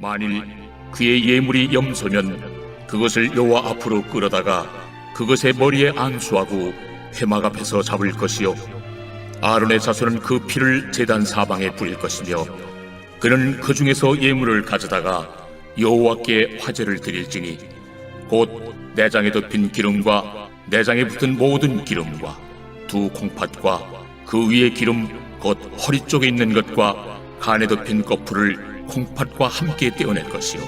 만일 그의 예물이 염소면 그것을 여호와 앞으로 끌어다가 그것의 머리에 안수하고 회막 앞에서 잡을 것이요 아론의 자손은 그 피를 제단 사방에 뿌릴 것이며 그는 그 중에서 예물을 가져다가 여호와께 화제를 드릴지니 곧 내장에 덮인 기름과 내장에 붙은 모든 기름과 두 콩팥과 그 위에 기름 곧 허리 쪽에 있는 것과 간에 덮인 거풀을 콩팥과 함께 떼어낼 것이요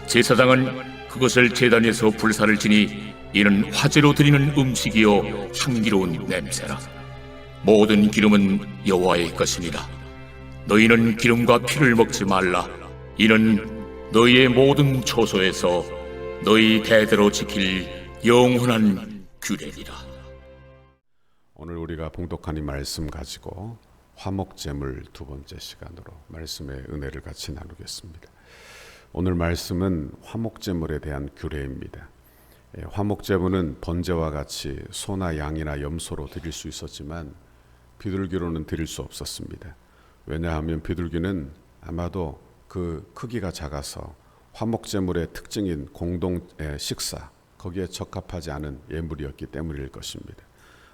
제사장은 그것을 제단에서 불사를 지니 이는 화제로 드리는 음식이요 향기로운 냄새라. 모든 기름은 여호와의 것이니라. 너희는 기름과 피를 먹지 말라. 이는 너희의 모든 초소에서 너희 대대로 지킬 영원한 규례니라. 오늘 우리가 봉독한 이 말씀 가지고 화목제물 두 번째 시간으로 말씀의 은혜를 같이 나누겠습니다. 오늘 말씀은 화목제물에 대한 규례입니다. 화목제물은 번제와 같이 소나 양이나 염소로 드릴 수 있었지만 비둘기로는 드릴 수 없었습니다. 왜냐하면 비둘기는 아마도 그 크기가 작아서 화목제물의 특징인 공동 식사 거기에 적합하지 않은 예물이었기 때문일 것입니다.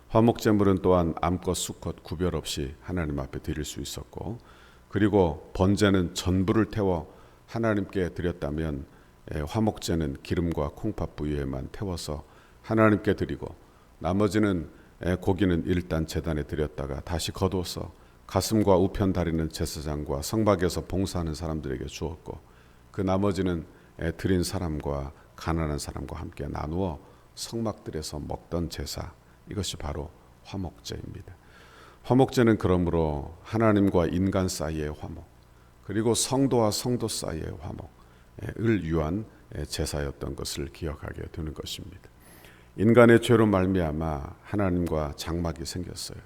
화목제물은 또한 암컷 수컷 구별 없이 하나님 앞에 드릴 수 있었고, 그리고 번제는 전부를 태워 하나님께 드렸다면 화목제는 기름과 콩팥 부위에만 태워서 하나님께 드리고 나머지는 고기는 일단 제단에 드렸다가 다시 거둬서 가슴과 우편 다리는 제사장과 성막에서 봉사하는 사람들에게 주었고 그 나머지는 드린 사람과 가난한 사람과 함께 나누어 성막들에서 먹던 제사, 이것이 바로 화목제입니다. 화목제는 그러므로 하나님과 인간 사이의 화목, 그리고 성도와 성도 사이의 화목을 위한 제사였던 것을 기억하게 되는 것입니다. 인간의 죄로 말미암아 하나님과 장막이 생겼어요.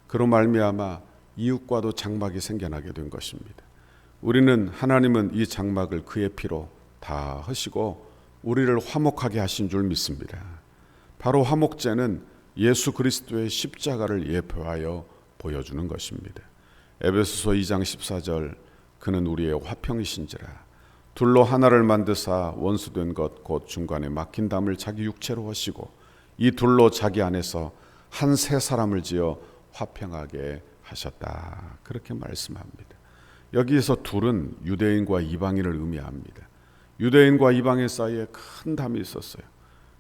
그로 말미암아 이웃과도 장막이 생겨나게 된 것입니다. 하나님은 이 장막을 그의 피로 다 하시고 우리를 화목하게 하신 줄 믿습니다. 바로 화목제는 예수 그리스도의 십자가를 예표하여 보여주는 것입니다. 에베소서 2장 14절 그는 우리의 화평이신지라 둘로 하나를 만드사 원수된 것 곧 중간에 막힌 담을 자기 육체로 하시고 이 둘로 자기 안에서 한 새 사람을 지어 화평하게 하셨다. 그렇게 말씀합니다. 여기에서 둘은 유대인과 이방인을 의미합니다. 유대인과 이방인 사이에 큰 담이 있었어요.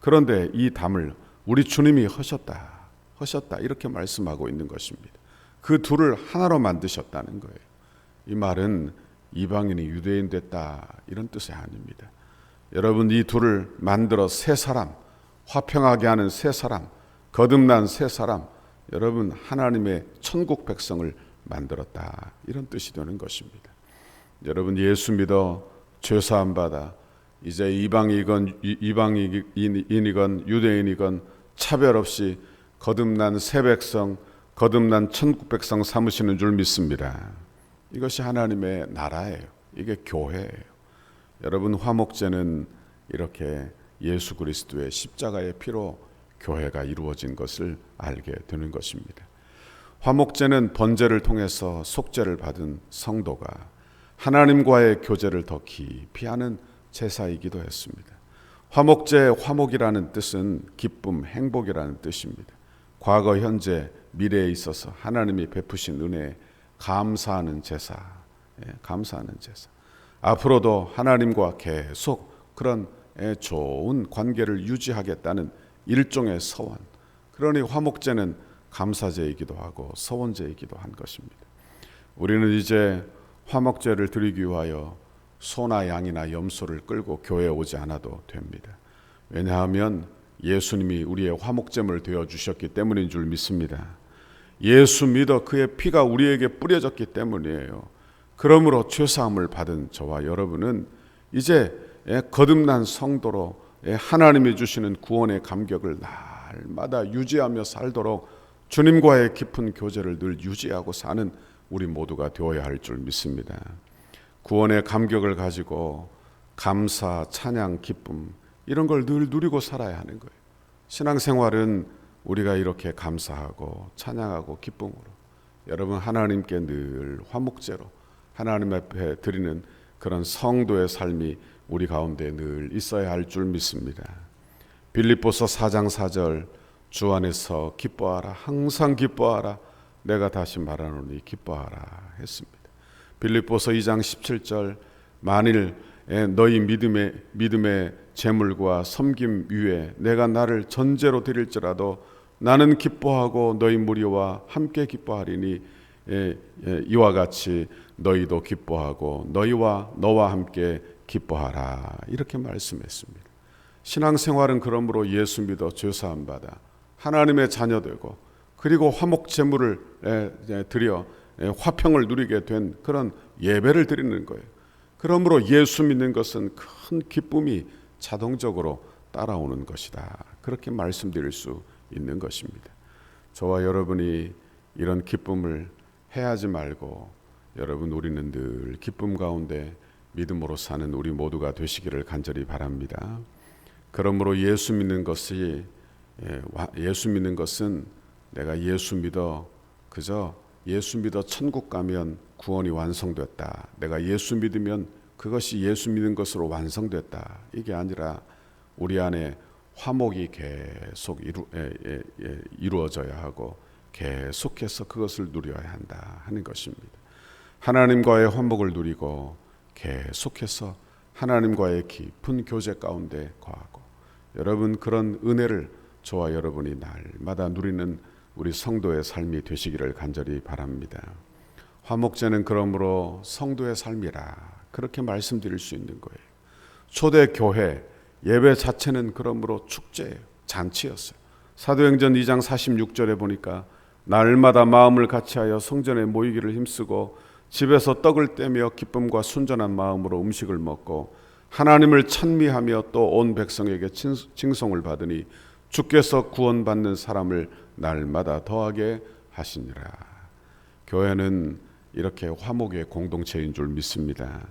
그런데 이 담을 우리 주님이 하셨다 이렇게 말씀하고 있는 것입니다. 그 둘을 하나로 만드셨다는 거예요. 이 말은 이방인이 유대인 됐다 이런 뜻이 아닙니다. 여러분, 이 둘을 만들어 새 사람, 화평하게 하는 새 사람, 거듭난 새 사람, 여러분 하나님의 천국 백성을 만들었다 이런 뜻이 되는 것입니다. 여러분, 예수 믿어 죄사함 받아 이제 이방인이건 유대인이건 차별 없이 거듭난 새 백성, 거듭난 천국 백성 삼으시는 줄 믿습니다. 이것이 하나님의 나라예요. 이게 교회예요. 여러분, 화목제는 이렇게 예수 그리스도의 십자가의 피로 교회가 이루어진 것을 알게 되는 것입니다. 화목제는 번제를 통해서 속죄를 받은 성도가 하나님과의 교제를 더 깊이 하는 제사이기도 했습니다. 화목제, 화목이라는 뜻은 기쁨, 행복이라는 뜻입니다. 과거, 현재, 미래에 있어서 하나님이 베푸신 은혜에 감사하는 제사, 감사하는 제사. 앞으로도 하나님과 계속 그런 좋은 관계를 유지하겠다는 일종의 서원. 그러니 화목제는 감사제이기도 하고 서원제이기도 한 것입니다. 우리는 이제 화목제를 드리기 위하여 소나 양이나 염소를 끌고 교회에 오지 않아도 됩니다. 왜냐하면 예수님이 우리의 화목제물 되어주셨기 때문인 줄 믿습니다. 예수 믿어 그의 피가 우리에게 뿌려졌기 때문이에요. 그러므로 죄사함을 받은 저와 여러분은 이제 거듭난 성도로 하나님이 주시는 구원의 감격을 날마다 유지하며 살도록 주님과의 깊은 교제를 늘 유지하고 사는 우리 모두가 되어야 할 줄 믿습니다. 구원의 감격을 가지고 감사, 찬양, 기쁨 이런 걸 늘 누리고 살아야 하는 거예요. 신앙생활은 우리가 이렇게 감사하고 찬양하고 기쁨으로 여러분 하나님께 늘 화목제로 하나님 앞에 드리는 그런 성도의 삶이 우리 가운데 늘 있어야 할 줄 믿습니다. 빌립보서 4장 4절 주 안에서 기뻐하라. 항상 기뻐하라. 내가 다시 말하노니 기뻐하라 했습니다. 빌립보서 2장 17절 만일 너희 믿음의 재물과 섬김 위에 내가 나를 전제로 드릴지라도 나는 기뻐하고 너희 무리와 함께 기뻐하리니 이와 같이 너희도 기뻐하고 너와 함께 기뻐하라 이렇게 말씀했습니다. 신앙생활은 그러므로 예수 믿어 죄사함 받아 하나님의 자녀 되고 그리고 화목 제물을 드려 화평을 누리게 된 그런 예배를 드리는 거예요. 그러므로 예수 믿는 것은 큰 기쁨이 자동적으로 따라오는 것이다. 그렇게 말씀드릴 수 있는 것입니다. 저와 여러분이 이런 기쁨을 해하지 말고 여러분 우리는 늘 기쁨 가운데 믿음으로 사는 우리 모두가 되시기를 간절히 바랍니다. 그러므로 예수 믿는 것은 내가 예수 믿어 그저 예수 믿어 천국 가면 구원이 완성됐다. 내가 예수 믿으면 그것이 예수 믿는 것으로 완성됐다. 이게 아니라 우리 안에 화목이 계속 이루어져야 하고 계속해서 그것을 누려야 한다 하는 것입니다. 하나님과의 화목을 누리고 계속해서 하나님과의 깊은 교제 가운데 거하고 여러분 그런 은혜를 저와 여러분이 날마다 누리는 우리 성도의 삶이 되시기를 간절히 바랍니다. 화목제는 그러므로 성도의 삶이라 그렇게 말씀드릴 수 있는 거예요. 초대 교회 예배 자체는 그러므로 축제예요. 잔치였어요. 사도행전 2장 46절에 보니까 날마다 마음을 같이하여 성전에 모이기를 힘쓰고 집에서 떡을 떼며 기쁨과 순전한 마음으로 음식을 먹고 하나님을 찬미하며 또 온 백성에게 칭송을 받으니 주께서 구원받는 사람을 날마다 더하게 하시니라. 교회는 이렇게 화목의 공동체인 줄 믿습니다.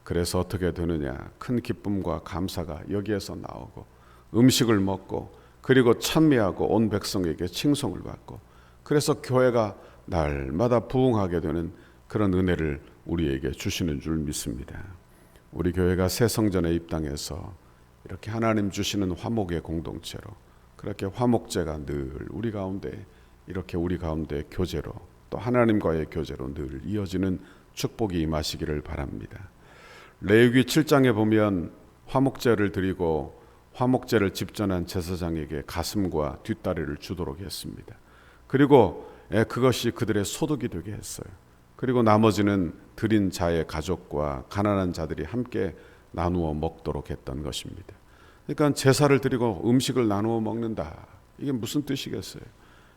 그래서 어떻게 되느냐? 큰 기쁨과 감사가 여기에서 나오고 음식을 먹고 그리고 찬미하고 온 백성에게 칭송을 받고 그래서 교회가 날마다 부흥하게 되는 그런 은혜를 우리에게 주시는 줄 믿습니다. 우리 교회가 새 성전에 입당해서 이렇게 하나님 주시는 화목의 공동체로 그렇게 화목제가 늘 우리 가운데 이렇게 우리 가운데 교제로 또 하나님과의 교제로 늘 이어지는 축복이 임하시기를 바랍니다. 레위기 7장에 보면 화목제를 드리고 화목제를 집전한 제사장에게 가슴과 뒷다리를 주도록 했습니다. 그리고 그것이 그들의 소득이 되게 했어요. 그리고 나머지는 드린 자의 가족과 가난한 자들이 함께 나누어 먹도록 했던 것입니다. 그러니까 제사를 드리고 음식을 나누어 먹는다. 이게 무슨 뜻이겠어요?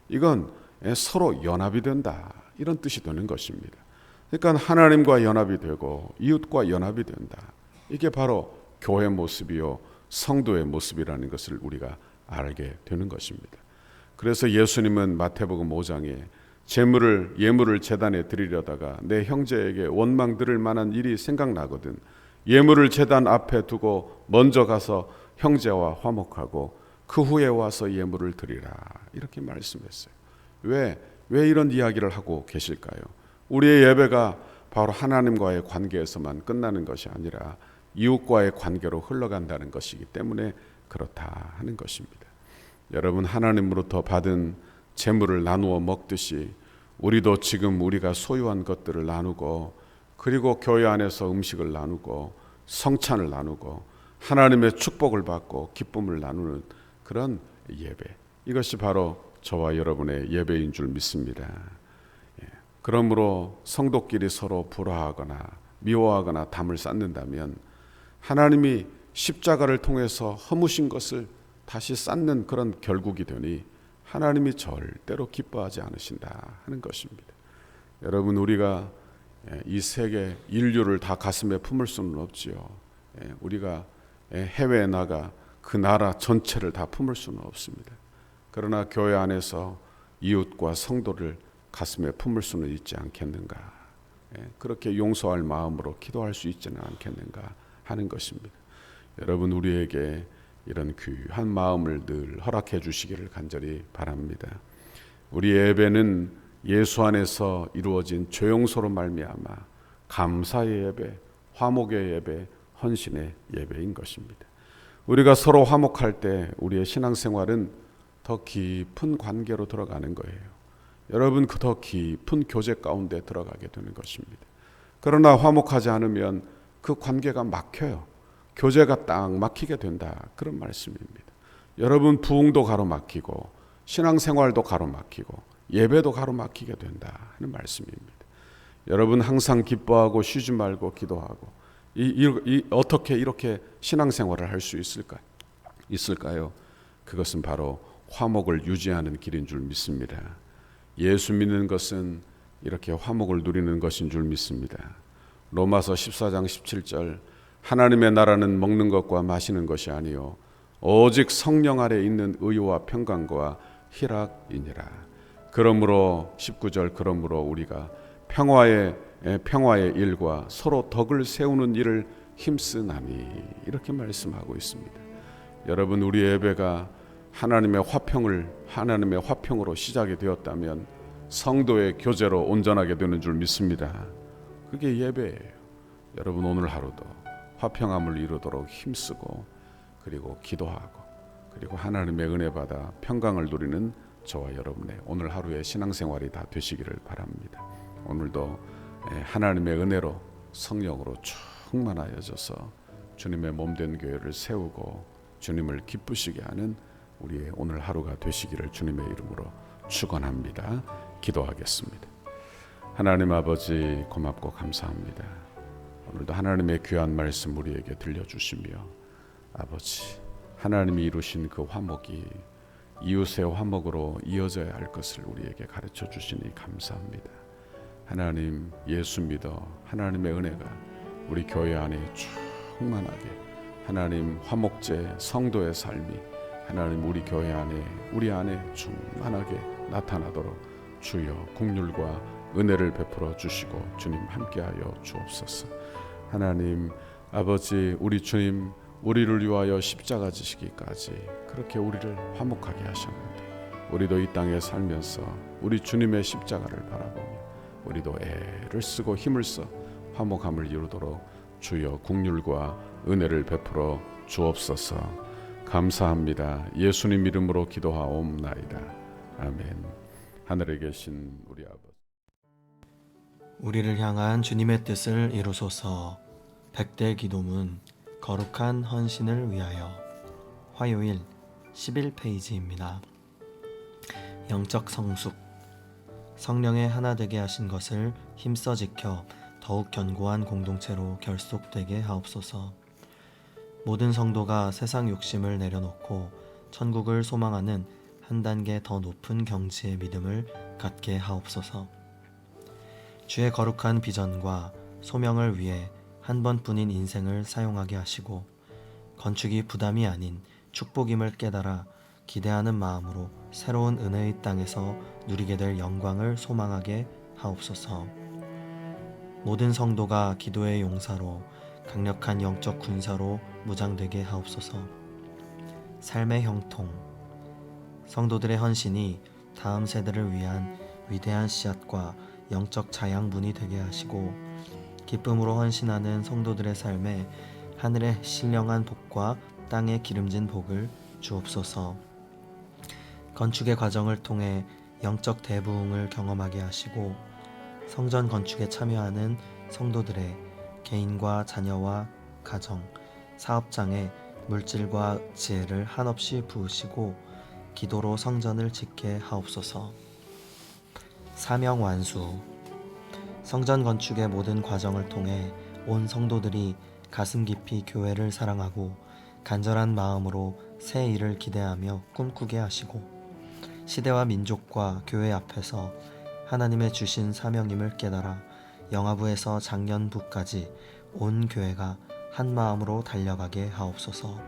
이건 서로 연합이 된다. 이런 뜻이 되는 것입니다. 그러니까 하나님과 연합이 되고 이웃과 연합이 된다. 이게 바로 교회 모습이요 성도의 모습이라는 것을 우리가 알게 되는 것입니다. 그래서 예수님은 마태복음 5장에 예물을 제단에 드리려다가 내 형제에게 원망 들을 만한 일이 생각나거든 예물을 제단 앞에 두고 먼저 가서 형제와 화목하고 그 후에 와서 예물을 드리라 이렇게 말씀했어요. 왜 이런 이야기를 하고 계실까요? 우리의 예배가 바로 하나님과의 관계에서만 끝나는 것이 아니라 이웃과의 관계로 흘러간다는 것이기 때문에 그렇다 하는 것입니다. 여러분 하나님으로부터 받은 재물을 나누어 먹듯이 우리도 지금 우리가 소유한 것들을 나누고 그리고 교회 안에서 음식을 나누고 성찬을 나누고 하나님의 축복을 받고 기쁨을 나누는 그런 예배 이것이 바로 저와 여러분의 예배인 줄 믿습니다. 그러므로 성도끼리 서로 불화하거나 미워하거나 담을 쌓는다면 하나님이 십자가를 통해서 허무신 것을 다시 쌓는 그런 결국이 되니 하나님이 절대로 기뻐하지 않으신다 하는 것입니다. 여러분 우리가 이 세계 인류를 다 가슴에 품을 수는 없지요. 우리가 해외에 나가 그 나라 전체를 다 품을 수는 없습니다. 그러나 교회 안에서 이웃과 성도를 가슴에 품을 수는 있지 않겠는가. 그렇게 용서할 마음으로 기도할 수 있지는 않겠는가 하는 것입니다. 여러분 우리에게 이런 귀한 마음을 늘 허락해 주시기를 간절히 바랍니다. 우리 예배는 예수 안에서 이루어진 죄용서로 말미암아 감사의 예배, 화목의 예배, 헌신의 예배인 것입니다. 우리가 서로 화목할 때 우리의 신앙생활은 더 깊은 관계로 들어가는 거예요. 여러분, 그 더 깊은 교제 가운데 들어가게 되는 것입니다. 그러나 화목하지 않으면 그 관계가 막혀요. 교제가 딱 막히게 된다, 그런 말씀입니다. 여러분, 부흥도 가로막히고 신앙생활도 가로막히고 예배도 가로막히게 된다 하는 말씀입니다. 여러분, 항상 기뻐하고 쉬지 말고 기도하고 어떻게 이렇게 신앙생활을 할 수 있을까요? 그것은 바로 화목을 유지하는 길인 줄 믿습니다. 예수 믿는 것은 이렇게 화목을 누리는 것인 줄 믿습니다. 로마서 14장 17절, 하나님의 나라는 먹는 것과 마시는 것이 아니요 오직 성령 아래 있는 의와 평강과 희락이니라. 그러므로 19절, 그러므로 우리가 평화의 일과 서로 덕을 세우는 일을 힘쓰나니, 이렇게 말씀하고 있습니다. 여러분, 우리 예배가 하나님의 화평으로 시작이 되었다면 성도의 교제로 온전하게 되는 줄 믿습니다. 그게 예배예요. 여러분, 오늘 하루도 화평함을 이루도록 힘쓰고 그리고 기도하고 그리고 하나님의 은혜 받아 평강을 누리는 저와 여러분의 오늘 하루의 신앙생활이 다 되시기를 바랍니다. 오늘도 하나님의 은혜로 성령으로 충만하여져서 주님의 몸된 교회를 세우고 주님을 기쁘시게 하는 우리의 오늘 하루가 되시기를 주님의 이름으로 축원합니다. 기도하겠습니다. 하나님 아버지, 고맙고 감사합니다. 오늘도 하나님의 귀한 말씀 우리에게 들려주시며 아버지, 하나님이 이루신 그 화목이 이웃의 화목으로 이어져야 할 것을 우리에게 가르쳐 주시니 감사합니다. 하나님, 예수 믿어 하나님의 은혜가 우리 교회 안에 충만하게, 하나님 화목제 성도의 삶이 하나님 우리 교회 안에 우리 안에 충만하게 나타나도록 주여 긍휼과 은혜를 베풀어 주시고 주님 함께하여 주옵소서. 하나님 아버지, 우리 주님 우리를 위하여 십자가 지시기까지 그렇게 우리를 화목하게 하셨는데 우리도 이 땅에 살면서 우리 주님의 십자가를 바라보며 우리도 애를 쓰고 힘을 써 화목함을 이루도록 주여 긍휼과 은혜를 베풀어 주옵소서. 감사합니다. 예수님 이름으로 기도하옵나이다. 아멘. 하늘에 계신 우리 아버지, 우리를 향한 주님의 뜻을 이루소서. 백대 기도문 거룩한 헌신을 위하여, 화요일 11페이지입니다. 영적 성숙. 성령의 하나 되게 하신 것을 힘써 지켜 더욱 견고한 공동체로 결속되게 하옵소서. 모든 성도가 세상 욕심을 내려놓고 천국을 소망하는 한 단계 더 높은 경지의 믿음을 갖게 하옵소서. 주의 거룩한 비전과 소명을 위해 한 번뿐인 인생을 사용하게 하시고 건축이 부담이 아닌 축복임을 깨달아 기대하는 마음으로 새로운 은혜의 땅에서 누리게 될 영광을 소망하게 하옵소서. 모든 성도가 기도의 용사로 강력한 영적 군사로 무장되게 하옵소서. 삶의 형통. 성도들의 헌신이 다음 세대를 위한 위대한 씨앗과 영적 자양분이 되게 하시고 기쁨으로 헌신하는 성도들의 삶에 하늘의 신령한 복과 땅의 기름진 복을 주옵소서. 건축의 과정을 통해 영적 대부흥을 경험하게 하시고 성전 건축에 참여하는 성도들의 개인과 자녀와 가정, 사업장에 물질과 지혜를 한없이 부으시고 기도로 성전을 짓게 하옵소서. 사명 완수. 성전 건축의 모든 과정을 통해 온 성도들이 가슴 깊이 교회를 사랑하고 간절한 마음으로 새 일을 기대하며 꿈꾸게 하시고 시대와 민족과 교회 앞에서 하나님의 주신 사명임을 깨달아 영아부에서 장년부까지 온 교회가 한 마음으로 달려가게 하옵소서.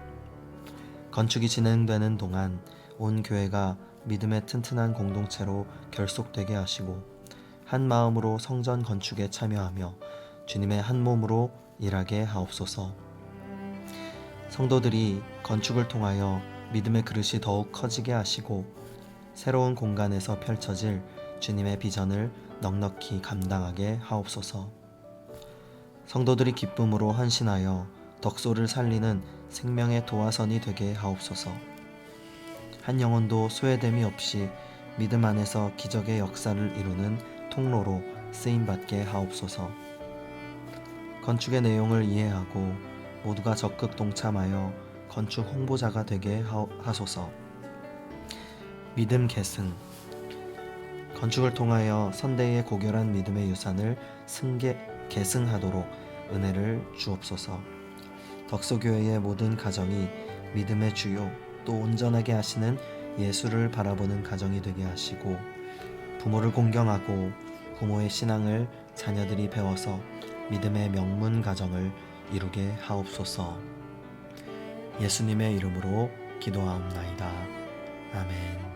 건축이 진행되는 동안 온 교회가 믿음의 튼튼한 공동체로 결속되게 하시고 한 마음으로 성전 건축에 참여하며 주님의 한 몸으로 일하게 하옵소서. 성도들이 건축을 통하여 믿음의 그릇이 더욱 커지게 하시고 새로운 공간에서 펼쳐질 주님의 비전을 넉넉히 감당하게 하옵소서. 성도들이 기쁨으로 헌신하여 덕소를 살리는 생명의 도화선이 되게 하옵소서. 한 영혼도 소외됨이 없이 믿음 안에서 기적의 역사를 이루는 통로로 쓰임받게 하옵소서. 건축의 내용을 이해하고 모두가 적극 동참하여 건축 홍보자가 되게 하소서. 믿음 계승. 건축을 통하여 선대의 고결한 믿음의 유산을 계승하도록 은혜를 주옵소서. 덕소교회의 모든 가정이 믿음의 주요 또 온전하게 하시는 예수를 바라보는 가정이 되게 하시고, 부모를 공경하고 부모의 신앙을 자녀들이 배워서 믿음의 명문 가정을 이루게 하옵소서. 예수님의 이름으로 기도하옵나이다. 아멘.